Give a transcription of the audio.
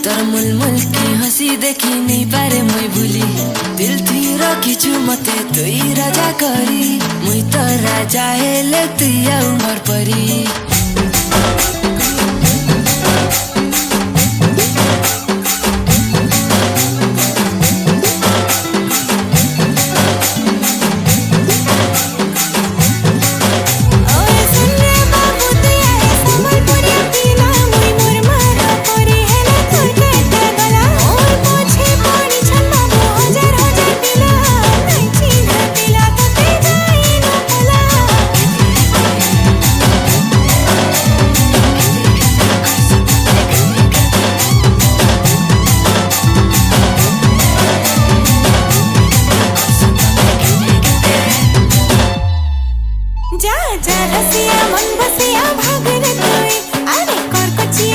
तर मुलमुल की हंसी देखी नहीं पारे मैं भूली दिल थी रखीछु मते तुई राजा करी मुई तो राजा हेले तुई उमर परी जा जा रसिया मन